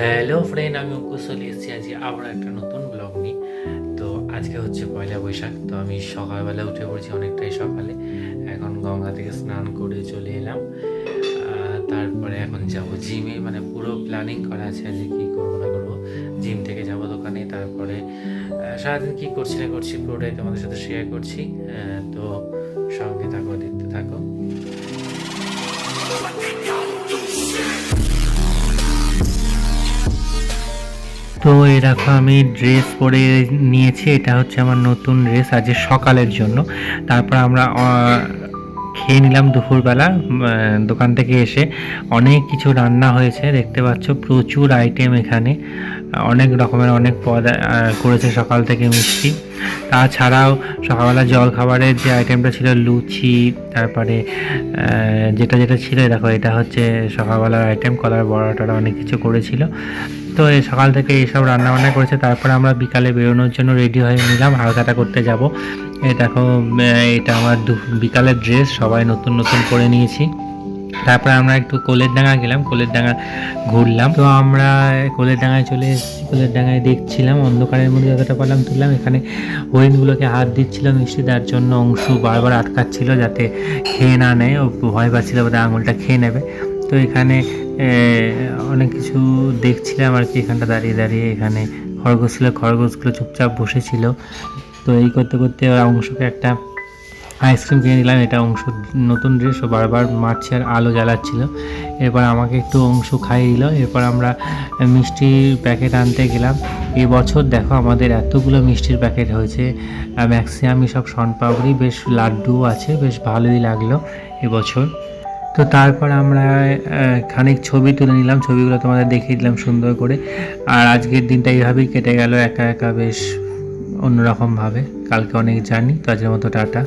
Hello friend, আমি অঙ্কুশ চলে এসেছি আজকে আবার একটা নতুন ব্লগ নিয়ে। তো আজকে হচ্ছে পয়লা বৈশাখ। তো আমি সকালবেলা উঠে পড়েছি অনেকটাই সকালে। এখন গঙ্গা থেকে স্নান করে চলে এলাম। তারপরে এখন যাব জিমে, মানে পুরো প্ল্যানিং করা আছে আজকে কী করবো না করবো। জিম থেকে যাব দোকানে, তারপরে সারাদিন কী করছি না করছি পুরোটাই তোমাদের সাথে শেয়ার করছি। তো সঙ্গে থাকো, দেখতে থাকো। তো এই দেখো আমি ড্রেস পরে নিয়েছি, এটা হচ্ছে আমার নতুন ড্রেস আজ সকালের জন্য। তারপর আমরা খেয়ে নিলাম দুপুরবেলা। দোকান থেকে এসে অনেক কিছু রান্না হয়েছে, দেখতে পাচ্ছ প্রচুর আইটেম এখানে, অনেক রকমের অনেক পদ করেছে সকাল থেকে মিষ্টি। তাছাড়াও সকালবেলা জল খাবারের যে আইটেমটা ছিল লুচি, তারপরে যেটা যেটা ছিল দেখো এটা হচ্ছে সকালবেলার আইটেম, কলার বড়া টড়া অনেক কিছু করেছিল। তো এই সকাল থেকে এইসব রান্নাবান্না করেছে। তারপরে আমরা বিকালে বেরোনোর জন্য রেডি হয়ে নিলাম, হালখাতা করতে যাব। এই দেখো এটা আমার বিকালের ড্রেস, সবাই নতুন নতুন করে নিয়েছি। তারপরে আমরা একটু কোলের ডাঙা গেলাম, কোলের ডাঙা ঘুরলাম। তো আমরা কোলের ডাঙায় চলে এসেছি, কোলের ডাঙায় দেখছিলাম, অন্ধকারের মধ্যে যতটা পারলাম তুললাম। এখানে হরিণগুলোকে হাত দিচ্ছিল মিষ্টি, তার জন্য অংশ বারবার আটকাচ্ছিল যাতে খেয়ে না নেয়, ও ভয় পাচ্ছিল বোধহয় আঙুলটা খেয়ে নেবে। তো এখানে অনেক কিছু দেখছিলাম আর কি, এখানটা দাঁড়িয়ে দাঁড়িয়ে। এখানে খরগোশ ছিল, খরগোশগুলো চুপচাপ বসেছিল। তো এই করতে করতে অংশকে একটা আইসক্রিম কিনে নিলাম। এটা অংশ নতুন ড্রেস, ও বারবার মারছে আর আলো জ্বালাচ্ছিল। এরপর আমাকে একটু অংশ খাইয়ে দিল। এরপর আমরা মিষ্টির প্যাকেট আনতে গেলাম। এবছর দেখো আমাদের এতগুলো মিষ্টির প্যাকেট হয়েছে, ম্যাক্সিমামই সব শনপাপড়ি, বেশ লাড্ডুও আছে, বেশ ভালোই লাগলো এবছর। তো তারপর আমরা খানিক ছবি তুলে নিলাম, ছবিগুলো তোমাদের দেখিয়ে দিলাম সুন্দর করে। আর আজকের দিনটা এইভাবেই কেটে গেল, একা একা বেশ অন্যরকমভাবে। কালকে অনেক জানি। তো আজকের মতো টাটা।